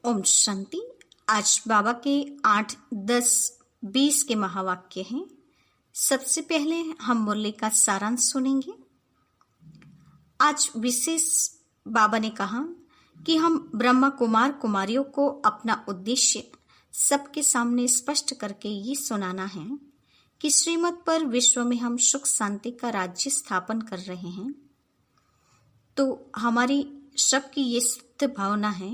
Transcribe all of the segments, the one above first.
ओम शांति। आज बाबा के 8, 10, 20 के महावाक्य हैं। सबसे पहले हम मुरली का सारांश सुनेंगे। आज विशेष बाबा ने कहा कि हम ब्रह्मा कुमार कुमारियों को अपना उद्देश्य सबके सामने स्पष्ट करके ये सुनाना है कि श्रीमत पर विश्व में हम सुख शांति का राज्य स्थापन कर रहे हैं। तो हमारी सबकी ये सिद्ध भावना है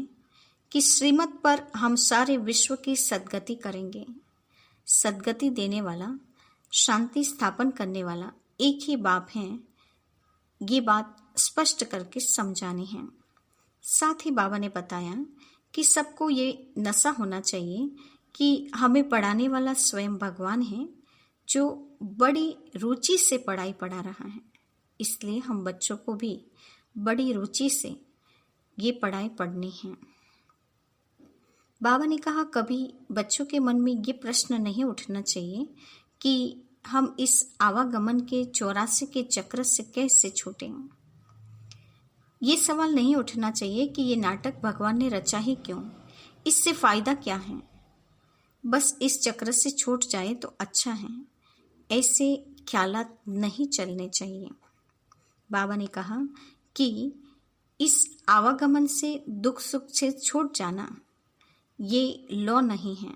कि श्रीमत पर हम सारे विश्व की सद्गति करेंगे। सद्गति देने वाला, शांति स्थापन करने वाला एक ही बाप है। ये बात स्पष्ट करके समझानी है। साथ ही बाबा ने बताया कि सबको ये नशा होना चाहिए कि हमें पढ़ाने वाला स्वयं भगवान है, जो बड़ी रुचि से पढ़ाई पढ़ा रहा है। इसलिए हम बच्चों को भी बड़ी रुचि से ये पढ़ाई पढ़नी है। बाबा ने कहा कभी बच्चों के मन में ये प्रश्न नहीं उठना चाहिए कि हम इस आवागमन के 84 के चक्र से कैसे छूटें। ये सवाल नहीं उठना चाहिए कि ये नाटक भगवान ने रचा ही क्यों, इससे फायदा क्या है। बस इस चक्र से छूट जाए तो अच्छा है, ऐसे ख्यालात नहीं चलने चाहिए। बाबा ने कहा कि इस आवागमन से दुख सुख से छूट जाना ये लॉ नहीं है।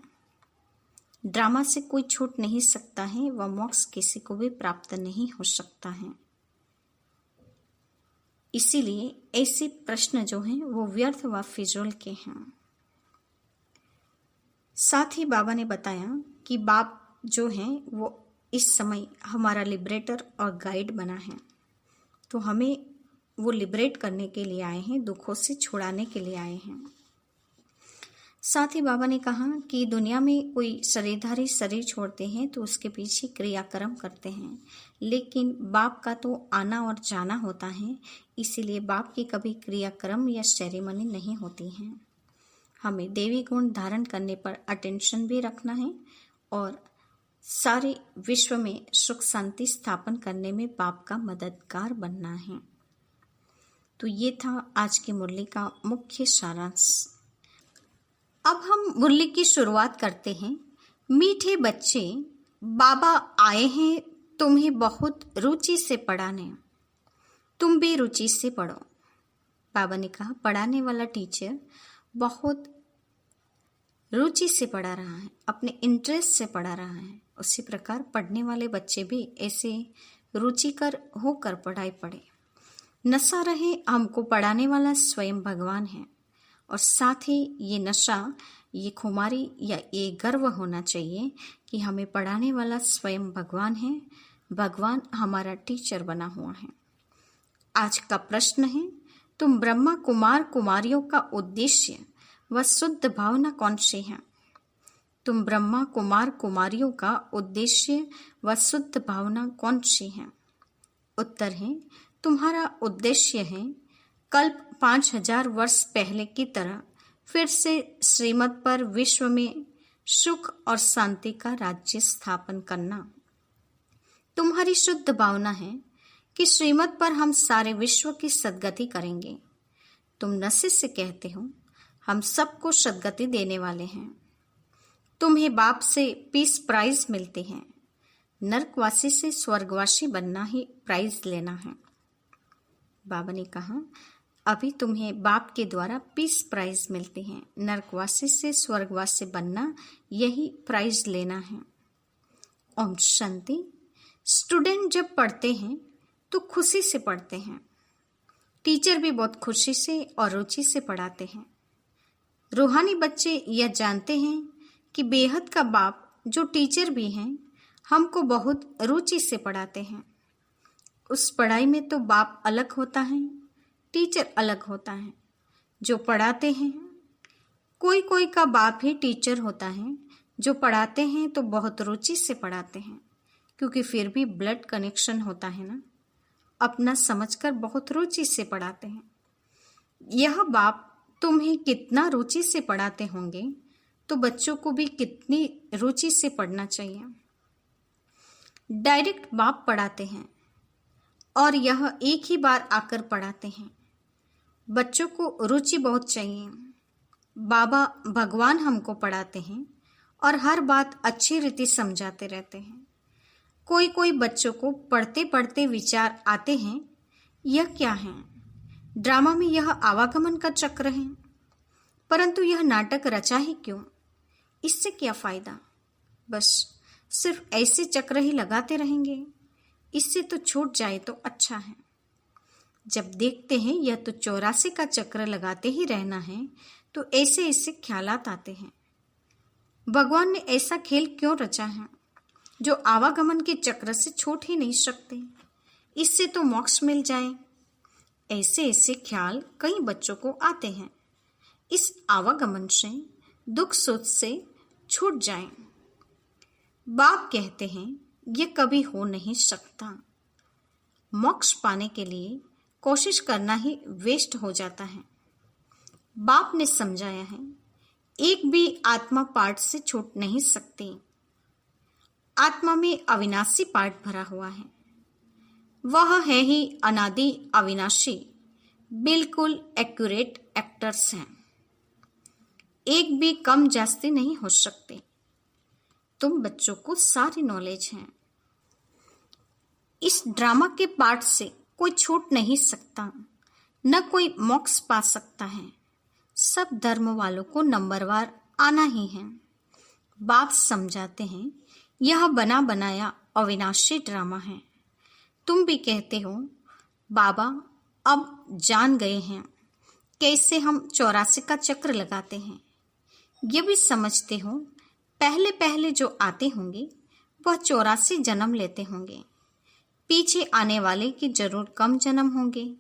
ड्रामा से कोई छूट नहीं सकता है, वह मोक्ष किसी को भी प्राप्त नहीं हो सकता है। इसीलिए ऐसे प्रश्न जो हैं वो व्यर्थ व फिजूल के हैं। साथ ही बाबा ने बताया कि बाप जो हैं वो इस समय हमारा लिबरेटर और गाइड बना है, तो हमें वो लिबरेट करने के लिए आए हैं, दुखों से छुड़ाने के लिए आए हैं। साथ ही बाबा ने कहा कि दुनिया में कोई शरीरधारी शरीर छोड़ते हैं तो उसके पीछे क्रियाक्रम करते हैं, लेकिन बाप का तो आना और जाना होता है, इसीलिए बाप की कभी क्रियाक्रम या सेरेमनी नहीं होती है। हमें देवी गुण धारण करने पर अटेंशन भी रखना है और सारे विश्व में सुख शांति स्थापन करने में बाप का मददगार बनना है। तो ये था आज की मुरली का मुख्य सारांश। अब हम मुरली की शुरुआत करते हैं। मीठे बच्चे, बाबा आए हैं तुम्हें बहुत रुचि से पढ़ाने, तुम भी रुचि से पढ़ो। बाबा ने कहा पढ़ाने वाला टीचर बहुत रुचि से पढ़ा रहा है, अपने इंटरेस्ट से पढ़ा रहा है, उसी प्रकार पढ़ने वाले बच्चे भी ऐसे रुचिकर होकर पढ़ाई पढ़े। नशा रहे हमको पढ़ाने वाला स्वयं भगवान है, और साथ ही ये नशा, ये खुमारी या ये गर्व होना चाहिए कि हमें पढ़ाने वाला स्वयं भगवान है, भगवान हमारा टीचर बना हुआ है। आज का प्रश्न है, तुम ब्रह्मा कुमार कुमारियों का उद्देश्य व शुद्ध भावना कौन सी है? तुम ब्रह्मा कुमार कुमारियों का उद्देश्य व शुद्ध भावना कौन सी है? उत्तर है, तुम्हारा उद्देश्य है कल्प 5000 वर्ष पहले की तरह फिर से श्रीमत पर विश्व में सुख और शांति का राज्य स्थापन करना। तुम्हारी शुद्ध भावना है कि श्रीमत पर हम सारे विश्व की सद्गति करेंगे। तुम नशे से कहते हो हम सबको सद्गति देने वाले हैं। तुम्हें बाप से पीस प्राइज मिलते हैं, नरकवासी से स्वर्गवासी बनना ही प्राइज लेना है। बाबा ने कहा अभी तुम्हें बाप के द्वारा पीस प्राइज मिलते हैं, नरकवासी से स्वर्गवासी बनना यही प्राइज लेना है। ओम शांति। स्टूडेंट जब पढ़ते हैं तो खुशी से पढ़ते हैं, टीचर भी बहुत खुशी से और रुचि से पढ़ाते हैं। रूहानी बच्चे यह जानते हैं कि बेहद का बाप जो टीचर भी हैं हमको बहुत रुचि से पढ़ाते हैं। उस पढ़ाई में तो बाप अलग होता है, टीचर अलग होता है। जो पढ़ाते हैं, कोई कोई का बाप ही टीचर होता है, जो पढ़ाते हैं तो बहुत रुचि से पढ़ाते हैं, क्योंकि फिर भी ब्लड कनेक्शन होता है ना, अपना समझकर बहुत रुचि से पढ़ाते हैं। यह बाप तुम्हें कितना रुचि से पढ़ाते होंगे तो बच्चों को भी कितनी रुचि से पढ़ना चाहिए। डायरेक्ट बाप पढ़ाते हैं और यह एक ही बार आकर पढ़ाते हैं। बच्चों को रुचि बहुत चाहिए। बाबा भगवान हमको पढ़ाते हैं और हर बात अच्छी रीति समझाते रहते हैं। कोई कोई बच्चों को पढ़ते पढ़ते विचार आते हैं, यह क्या है? ड्रामा में यह आवागमन का चक्र है, परंतु यह नाटक रचा ही क्यों? इससे क्या फायदा? बस सिर्फ ऐसे चक्र ही लगाते रहेंगे, इससे तो छूट जाए तो अच्छा है। जब देखते हैं यह तो 84 का चक्र लगाते ही रहना है, तो ऐसे ऐसे ख्यालात आते हैं। भगवान ने ऐसा खेल क्यों रचा है जो आवागमन के चक्र से छूट ही नहीं सकते? इससे तो मोक्ष मिल जाए। ऐसे ऐसे ख्याल कई बच्चों को आते हैं। इस आवागमन से, दुख सोच से छूट जाएं। बाप कहते हैं यह कभी हो नहीं सकता। मोक्ष पाने के लिए कोशिश करना ही वेस्ट हो जाता है। बाप ने समझाया है, एक भी आत्मा पार्ट से छूट नहीं सकती। आत्मा में अविनाशी पार्ट भरा हुआ है। वह है ही अनादि अविनाशी, बिल्कुल एक्यूरेट एक्टर्स हैं। एक भी कम जास्ती नहीं हो सकते। तुम बच्चों को सारी नॉलेज है। इस ड्रामा के पार्ट से कोई छूट नहीं सकता, न कोई मोक्ष पा सकता है। सब धर्म वालों को नंबरवार आना ही है। बाप समझाते हैं यह बना बनाया अविनाशी ड्रामा है। तुम भी कहते हो बाबा अब जान गए हैं कैसे हम 84 का चक्र लगाते हैं। ये भी समझते हो पहले पहले जो आते होंगे वह 84 जन्म लेते होंगे। पीछे आने वाले की जरूर कम जन्म होंगे।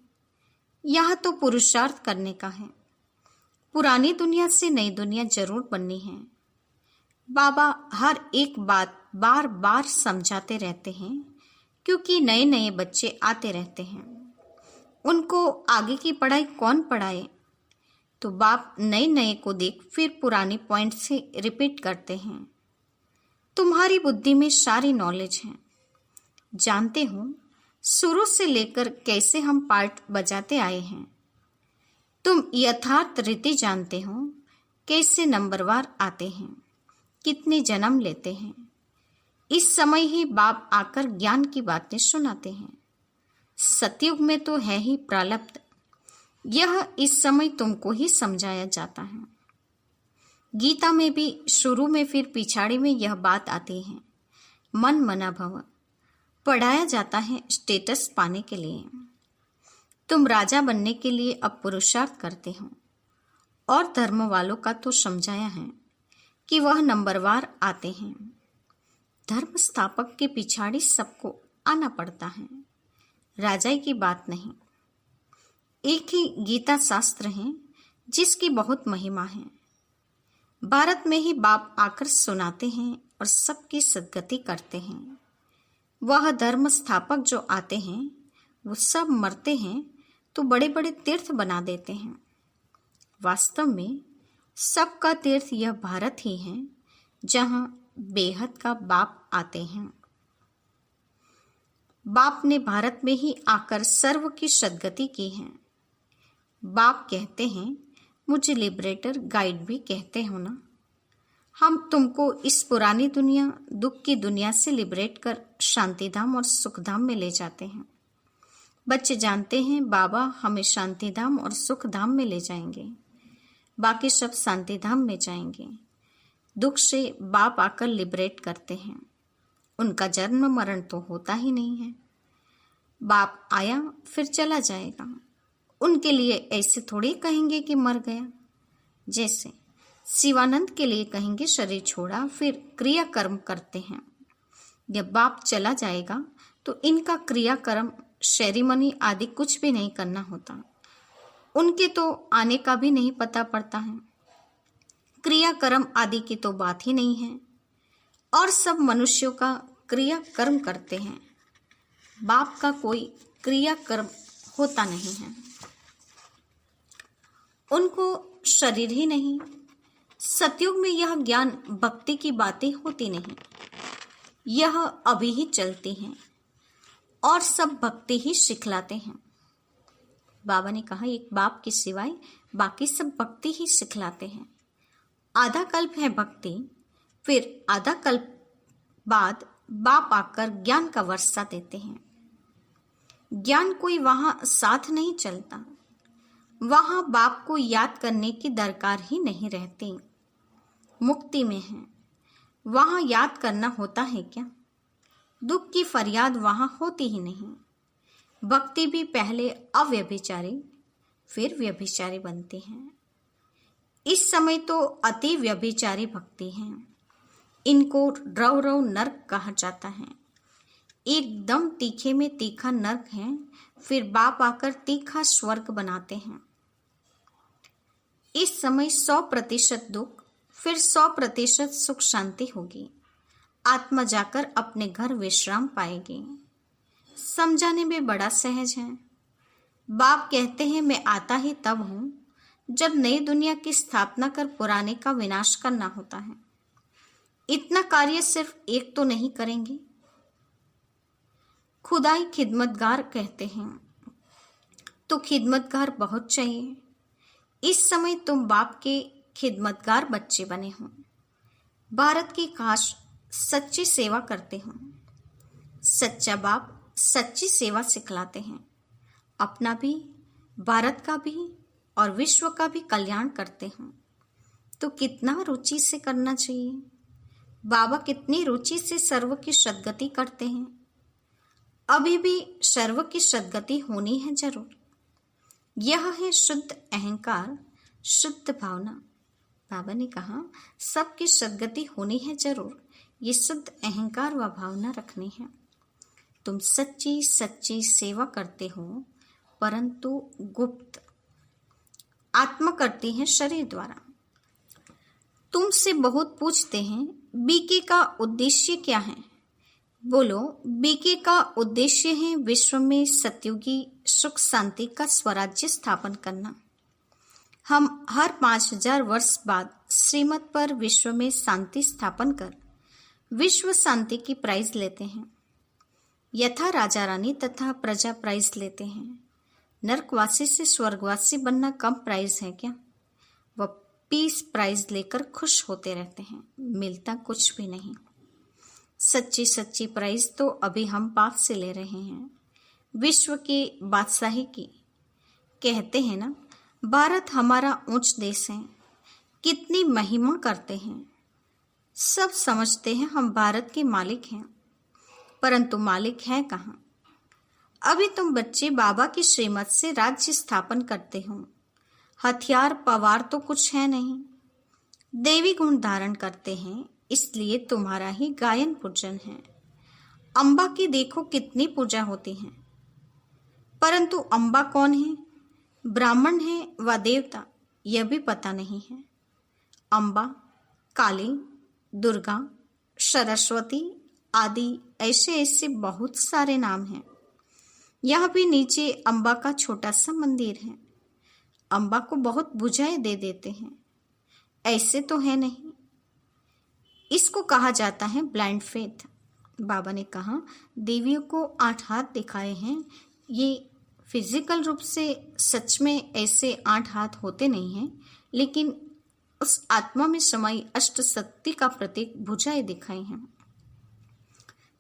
यह तो पुरुषार्थ करने का है। पुरानी दुनिया से नई दुनिया जरूर बननी है। बाबा हर एक बात बार बार समझाते रहते हैं, क्योंकि नए नए बच्चे आते रहते हैं। उनको आगे की पढ़ाई कौन पढ़ाए? तो बाप नए नए को देख फिर पुरानी पॉइंट से रिपीट करते हैं। तुम्हारी बुद्धि में सारी नॉलेज है। जानते हो शुरू से लेकर कैसे हम पार्ट बजाते आए हैं। तुम यथार्थ रीति जानते हो कैसे नंबरवार आते हैं, कितने जन्म लेते हैं। इस समय ही बाप आकर ज्ञान की बातें सुनाते हैं। सतयुग में तो है ही प्रारब्ध। यह इस समय तुमको ही समझाया जाता है। गीता में भी शुरू में फिर पिछाड़ी में यह बात आती है, मन मना भव। पढ़ाया जाता है स्टेटस पाने के लिए। तुम राजा बनने के लिए अब पुरुषार्थ करते हो। और धर्म वालों का तो समझाया है कि वह नंबरवार आते हैं। धर्म स्थापक के पिछाड़ी सबको आना पड़ता है, राजाई की बात नहीं। एक ही गीता शास्त्र है जिसकी बहुत महिमा है। भारत में ही बाप आकर सुनाते हैं और सबकी सद्गति करते हैं। वह धर्म स्थापक जो आते हैं वो सब मरते हैं तो बड़े बड़े तीर्थ बना देते हैं। वास्तव में सबका तीर्थ यह भारत ही है, जहां बेहद का बाप आते हैं। बाप ने भारत में ही आकर सर्व की सद्गति की है। बाप कहते हैं, मुझे लिबरेटर गाइड भी कहते हो ना। हम तुमको इस पुरानी दुनिया, दुख की दुनिया से लिबरेट कर शांतिधाम और सुखधाम में ले जाते हैं। बच्चे जानते हैं बाबा हमें शांतिधाम और सुखधाम में ले जाएंगे, बाकी सब शांतिधाम में जाएंगे। दुख से बाप आकर लिबरेट करते हैं। उनका जन्म मरण तो होता ही नहीं है। बाप आया फिर चला जाएगा। उनके लिए ऐसे थोड़ी कहेंगे कि मर गया। जैसे शिवानंद के लिए कहेंगे शरीर छोड़ा, फिर क्रिया कर्म करते हैं। जब बाप चला जाएगा तो इनका क्रिया कर्म, सेरेमनी आदि कुछ भी नहीं करना होता। उनके तो आने का भी नहीं पता पड़ता है। क्रिया कर्म आदि की तो बात ही नहीं है। और सब मनुष्यों का क्रिया कर्म करते हैं। बाप का कोई क्रिया कर्म होता नहीं है। उनको शरीर ही नहीं। सतयुग में यह ज्ञान भक्ति की बातें होती नहीं, यह अभी ही चलती हैं और सब भक्ति ही सिखलाते हैं। बाबा ने कहा, एक बाप के सिवाय बाकी सब भक्ति ही सिखलाते हैं। आधा कल्प है भक्ति, फिर आधा कल्प बाद बाप आकर ज्ञान का वर्षा देते हैं। ज्ञान कोई वहां साथ नहीं चलता, वहां बाप को याद करने की दरकार ही नहीं रहती। मुक्ति में है, वहां याद करना होता है क्या? दुख की फरियाद वहां होती ही नहीं। भक्ति भी पहले अव्यभिचारी फिर व्यभिचारी बनती है। इस समय तो अति व्यभिचारी भक्ति है। इनको रव रव नर्क कहा जाता है। एकदम तीखे में तीखा नर्क है, फिर बाप आकर तीखा स्वर्ग बनाते हैं। इस समय 100% दुख, फिर 100% सुख शांति होगी। आत्मा जाकर अपने घर विश्राम पाएगी। समझाने में बड़ा सहज है। बाप कहते हैं मैं आता ही तब हूं जब नई दुनिया की स्थापना कर पुराने का विनाश करना होता है। इतना कार्य सिर्फ एक तो नहीं करेंगे। खुदाई खिदमतगार कहते हैं, तो खिदमतगार बहुत चाहिए। इस समय तुम बाप के खिदमतगार बच्चे बने हो। भारत की काश सच्ची सेवा करते हो। सच्चा बाप सच्ची सेवा सिखलाते हैं। अपना भी, भारत का भी और विश्व का भी कल्याण करते हो। तो कितना रुचि से करना चाहिए। बाबा कितनी रुचि से सर्व की सद्गति करते हैं। अभी भी सर्व की सद्गति होनी है जरूर। यह है शुद्ध अहंकार, शुद्ध भावना। बाबा ने कहा सबकी सद्गति होनी है जरूर। ये शुद्ध अहंकार व भावना रखनी है। तुम सच्ची सच्ची सेवा करते हो, परंतु गुप्त। आत्मा करती है शरीर द्वारा। तुमसे बहुत पूछते हैं बीके का उद्देश्य क्या है। बोलो, बीके का उद्देश्य है विश्व में सतयुगी सुख शांति का स्वराज्य स्थापन करना। हम हर 5000 वर्ष बाद श्रीमत पर विश्व में शांति स्थापन कर विश्व शांति की प्राइज लेते हैं। यथा राजा रानी तथा प्रजा प्राइज लेते हैं। नरकवासी से स्वर्गवासी बनना कम प्राइज है क्या? वह पीस प्राइज लेकर खुश होते रहते हैं, मिलता कुछ भी नहीं। सच्ची सच्ची प्राइज तो अभी हम बाप से ले रहे हैं, विश्व की बादशाही की। कहते हैं ना, भारत हमारा ऊंच देश है, कितनी महिमा करते हैं। सब समझते हैं हम भारत के मालिक हैं, परंतु मालिक है कहाँ? अभी तुम बच्चे बाबा की श्रीमत से राज्य स्थापन करते हो। हथियार पवार तो कुछ है नहीं। देवी गुण धारण करते हैं, इसलिए तुम्हारा ही गायन पूजन है। अम्बा की देखो कितनी पूजा होती है, परंतु अम्बा कौन है, ब्राह्मण है व देवता, यह भी पता नहीं है। अम्बा, काली, दुर्गा, सरस्वती आदि ऐसे ऐसे बहुत सारे नाम हैं। यह भी नीचे अम्बा का छोटा सा मंदिर है। अम्बा को बहुत बुझाएं दे देते हैं, ऐसे तो है नहीं। इसको कहा जाता है ब्लाइंड फेथ। बाबा ने कहा देवियों को 8 हाथ दिखाए हैं। ये फिजिकल रूप से सच में ऐसे 8 हाथ होते नहीं हैं, लेकिन उस आत्मा में समाई अष्ट शक्ति का प्रतीक भुजाएं दिखाई हैं।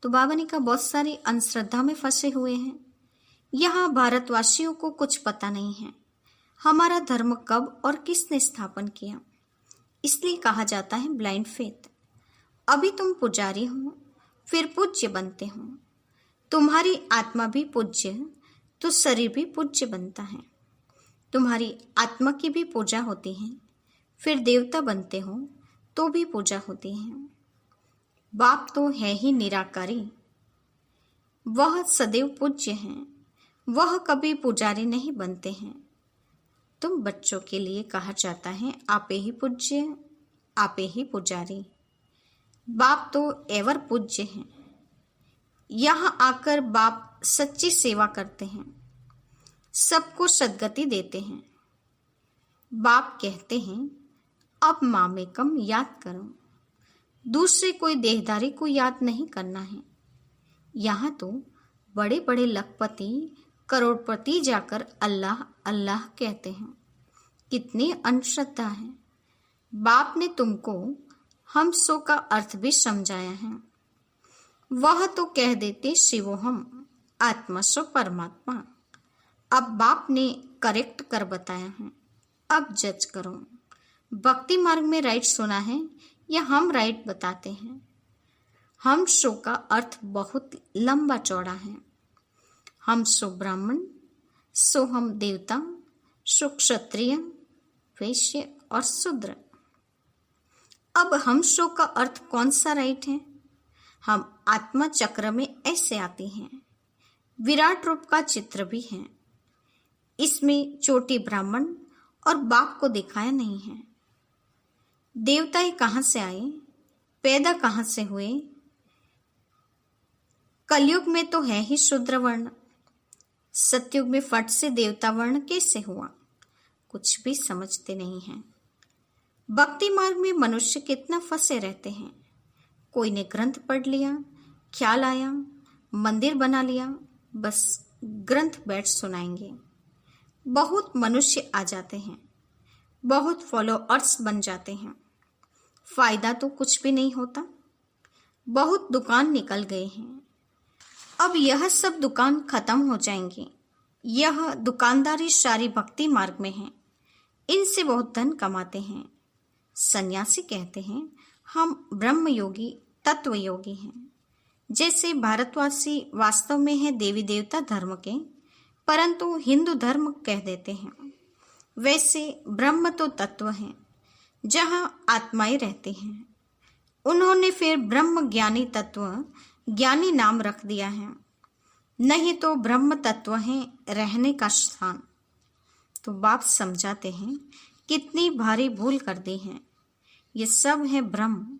तो बाबा ने कहा बहुत सारी अंधश्रद्धा में फंसे हुए हैं। यहाँ भारतवासियों को कुछ पता नहीं है हमारा धर्म कब और किसने स्थापन किया, इसलिए कहा जाता है ब्लाइंड फेथ। अभी तुम पुजारी हो, फिर पूज्य बनते हो। तुम्हारी आत्मा भी पूज्य, तो शरीर भी पूज्य बनता है। तुम्हारी आत्मा की भी पूजा होती है, फिर देवता बनते हो तो भी पूजा होती है। बाप तो है ही निराकारी, वह सदैव पूज्य हैं, वह कभी पुजारी नहीं बनते हैं। तुम बच्चों के लिए कहा जाता है आपे ही पूज्य, आपे ही पुजारी। बाप तो एवर पूज्य हैं। यहाँ आकर बाप सच्ची सेवा करते हैं, सबको सद्गति देते हैं। बाप कहते हैं अब मामेकम याद करो, दूसरे कोई देहधारी को याद नहीं करना है। यहाँ तो बड़े बड़े लखपति करोड़पति जाकर अल्लाह अल्लाह कहते हैं, कितनी अंधश्रद्धा है। बाप ने तुमको हम सो का अर्थ भी समझाया है। वह तो कह देते शिवोहम, आत्मा सो परमात्मा। अब बाप ने करेक्ट कर बताया है, अब जज करो। भक्ति मार्ग में राइट सुना है या हम राइट बताते हैं? हम सो का अर्थ बहुत लंबा चौड़ा है। हम सो ब्राह्मण, सो हम देवता, सो क्षत्रिय, वैश्य और शूद्र। अब हम सो का अर्थ कौन सा राइट है? हम आत्मा चक्र में ऐसे आते हैं। विराट रूप का चित्र भी है। इसमें चोटी ब्राह्मण और बाप को दिखाया नहीं है। देवता ही कहां से आए, पैदा कहां से हुए? कलयुग में तो है ही शूद्र वर्ण, सतयुग में फट से देवता वर्ण कैसे हुआ? कुछ भी समझते नहीं हैं। भक्ति मार्ग में मनुष्य कितना फंसे रहते हैं। कोई ने ग्रंथ पढ़ लिया, ख्याल आया, मंदिर बना लिया, बस ग्रंथ बैठ सुनाएंगे। बहुत मनुष्य आ जाते हैं, बहुत फॉलोअर्स बन जाते हैं, फायदा तो कुछ भी नहीं होता। बहुत दुकान निकल गए हैं। अब यह सब दुकान खत्म हो जाएंगे। यह दुकानदारी सारी भक्ति मार्ग में है। इनसे बहुत धन कमाते हैं। सन्यासी कहते हैं हम ब्रह्म योगी, तत्व योगी हैं। जैसे भारतवासी वास्तव में है देवी देवता धर्म के, परंतु हिंदू धर्म कह देते हैं। वैसे ब्रह्म तो तत्व है जहाँ आत्माएं रहती हैं। उन्होंने फिर ब्रह्म ज्ञानी तत्व ज्ञानी नाम रख दिया है। नहीं तो ब्रह्म तत्व है रहने का स्थान। तो बाप समझाते हैं कितनी भारी भूल कर दी है। ये सब है ब्रह्म।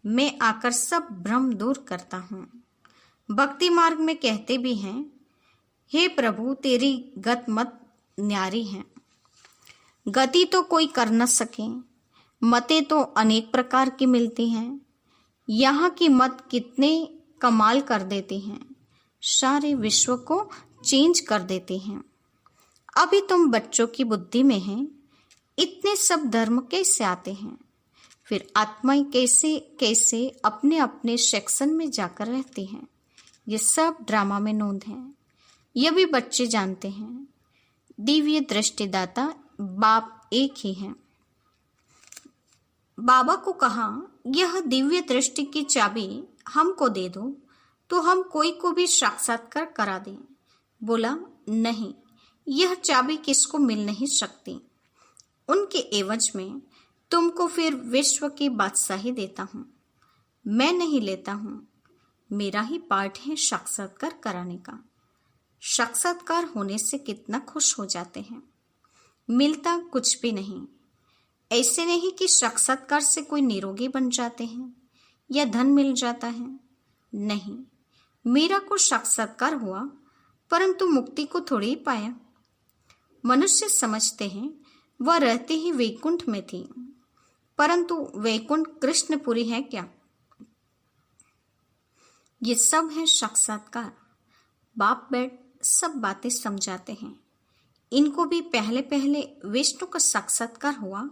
मैं आकर सब भ्रम दूर करता हूँ। भक्ति मार्ग में कहते भी हैं, हे प्रभु तेरी गत मत न्यारी है। गति तो कोई कर न सके, मतें तो अनेक प्रकार की मिलती हैं। यहाँ की मत कितने कमाल कर देती हैं, सारे विश्व को चेंज कर देती हैं। अभी तुम बच्चों की बुद्धि में हैं, इतने सब धर्म कैसे आते हैं? फिर आत्माएं कैसे कैसे अपने अपने सेक्शन में जाकर रहती हैं। ये सब ड्रामा में नोंद है। यह भी बच्चे जानते हैं। दिव्य दृष्टिदाता बाप एक ही है। बाबा को कहा, यह दिव्य दृष्टि की चाबी हमको दे दो तो हम कोई को भी साक्षात्कार करा दें। बोला, नहीं, यह चाबी किसको मिल नहीं सकती। उनके एवज में तुमको फिर विश्व की बादशाही देता हूँ। मैं नहीं लेता हूँ, मेरा ही पार्ट है साक्षात्कार कराने का। साक्षात्कार होने से कितना खुश हो जाते हैं। मिलता कुछ भी नहीं। ऐसे नहीं कि साक्षात्कार से कोई निरोगी बन जाते हैं या धन मिल जाता है। नहीं, मेरा को साक्षात्कार हुआ परंतु मुक्ति को थोड़ी ही पाया। मनुष्य समझते हैं वह रहते ही वैकुंठ में थी, परंतु वैकुंठ कृष्णपुरी है क्या? ये सब है साक्षात्कार। बाप बैठ सब बातें समझाते हैं। इनको भी पहले पहले विष्णु का साक्षात्कार हुआ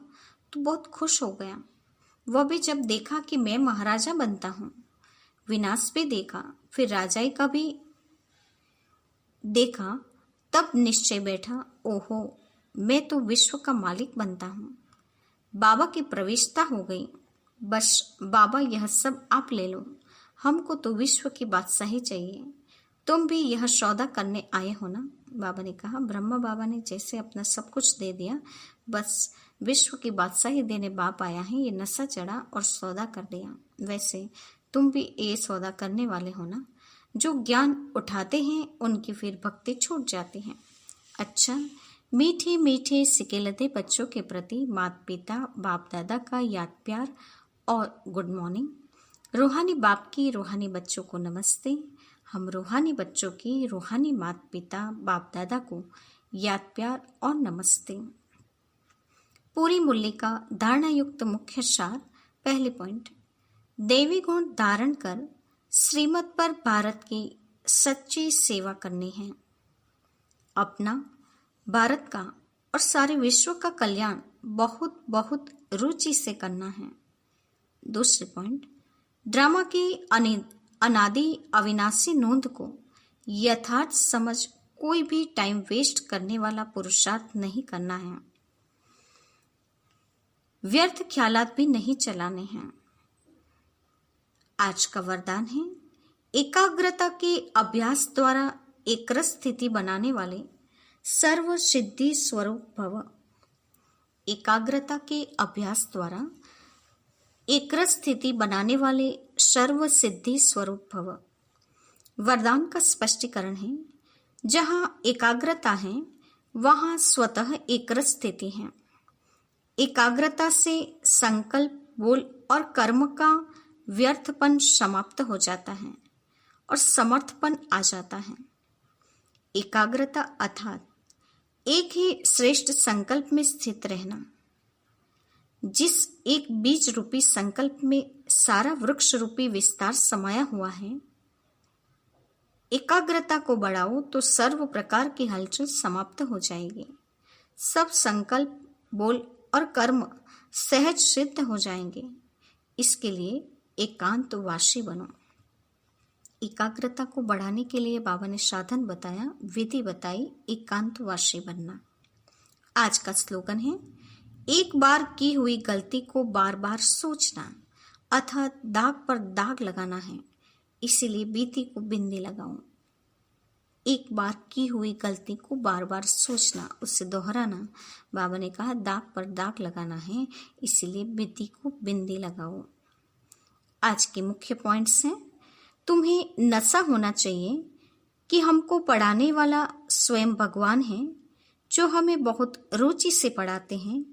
तो बहुत खुश हो गया। वह भी जब देखा कि मैं महाराजा बनता हूँ। विनाश भी देखा, फिर राजाई का भी देखा, तब निश्चय बैठा, ओहो मैं तो विश्व का मालिक बनता हूँ। बाबा की प्रवेशता हो गई। बस बाबा यह सब आप ले लो, हमको तो विश्व की बादशाही चाहिए। तुम भी यह सौदा करने आए हो ना? बाबा ने कहा, ब्रह्मा बाबा ने जैसे अपना सब कुछ दे दिया, बस विश्व की बादशाही देने बाप आया है। ये नशा चढ़ा और सौदा कर दिया। वैसे तुम भी ये सौदा करने वाले हो ना? जो ज्ञान उठाते हैं उनकी फिर भक्ति छूट जाती है। अच्छा, मीठे मीठे सिकेलते बच्चों के प्रति माता पिता बाप दादा का याद प्यार और गुड मॉर्निंग। रूहानी बाप की रूहानी बच्चों को नमस्ते। हम रूहानी बच्चों की रूहानी माता पिता बाप दादा को याद प्यार और नमस्ते। पूरी मुरली का धारणा युक्त मुख्य सार। पहले पॉइंट, देवी गुण धारण कर श्रीमत पर भारत की सच्ची सेवा करनी है। अपना भारत का और सारे विश्व का कल्याण बहुत बहुत रुचि से करना है। दूसरे पॉइंट, ड्रामा की अनादि अविनाशी नोंद को यथार्थ समझ कोई भी टाइम वेस्ट करने वाला पुरुषार्थ नहीं करना है। व्यर्थ ख्यालात भी नहीं चलाने हैं। आज का वरदान है, एकाग्रता के अभ्यास द्वारा एकरस स्थिति बनाने वाले सर्व सिद्धि स्वरूप भव। एकाग्रता के अभ्यास द्वारा एकरस स्थिति बनाने वाले सर्व सिद्धि स्वरूप भव। वरदान का स्पष्टीकरण है, जहां एकाग्रता है वहां स्वतः एकरस स्थिति है। एकाग्रता से संकल्प, बोल और कर्म का व्यर्थपन समाप्त हो जाता है और समर्थपन आ जाता है। एकाग्रता अर्थात एक ही श्रेष्ठ संकल्प में स्थित रहना। जिस एक बीज रूपी संकल्प में सारा वृक्ष रूपी विस्तार समाया हुआ है, एकाग्रता को बढ़ाओ तो सर्व प्रकार की हलचल समाप्त हो जाएगी। सब संकल्प, बोल और कर्म सहज सिद्ध हो जाएंगे। इसके लिए एकांतवासी बनो। एकाग्रता को बढ़ाने के लिए बाबा ने साधन बताया, विधि बताई, एकांतवासी बनना। आज का स्लोगन है, एक बार की हुई गलती को बार बार सोचना अर्थात दाग पर दाग लगाना है, इसीलिए बीती को बिंदी लगाओ। एक बार की हुई गलती को बार बार सोचना, उससे दोहराना। बाबा ने कहा दाग पर दाग लगाना है, इसीलिए बीती को बिंदी लगाओ। आज के मुख्य पॉइंट्स हैं, तुम्हें नशा होना चाहिए कि हमको पढ़ाने वाला स्वयं भगवान है, जो हमें बहुत रुचि से पढ़ाते हैं,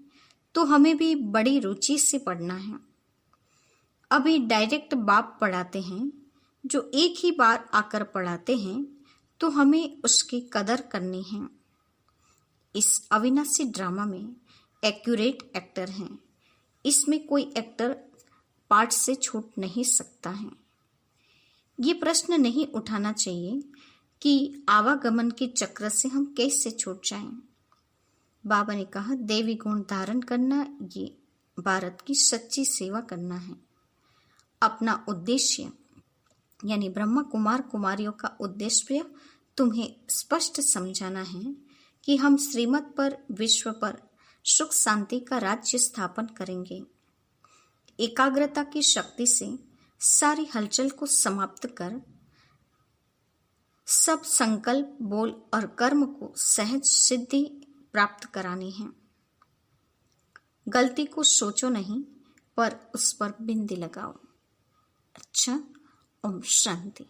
तो हमें भी बड़ी रुचि से पढ़ना है। अभी डायरेक्ट बाप पढ़ाते हैं, जो एक ही बार आकर पढ़ाते हैं, तो हमें उसकी कदर करनी है। इस अविनाशी ड्रामा में एक्यूरेट एक्टर हैं। इसमें कोई एक्टर पार्ट से छूट नहीं सकता है। ये प्रश्न नहीं उठाना चाहिए कि आवागमन के चक्र से हम कैसे छूट जाएं। बाबा ने कहा देवी गुण धारण करना, ये भारत की सच्ची सेवा करना है। अपना उद्देश्य यानी ब्रह्मा कुमार कुमारियों का उद्देश्य तुम्हें स्पष्ट समझाना है कि हम श्रीमत पर, विश्व पर सुख शांति का राज्य स्थापन करेंगे। एकाग्रता की शक्ति से सारी हलचल को समाप्त कर सब संकल्प, बोल और कर्म को सहज सिद्धि प्राप्त करानी है। गलती को सोचो नहीं, पर उस पर बिंदी लगाओ। अच्छा, ओम शांति।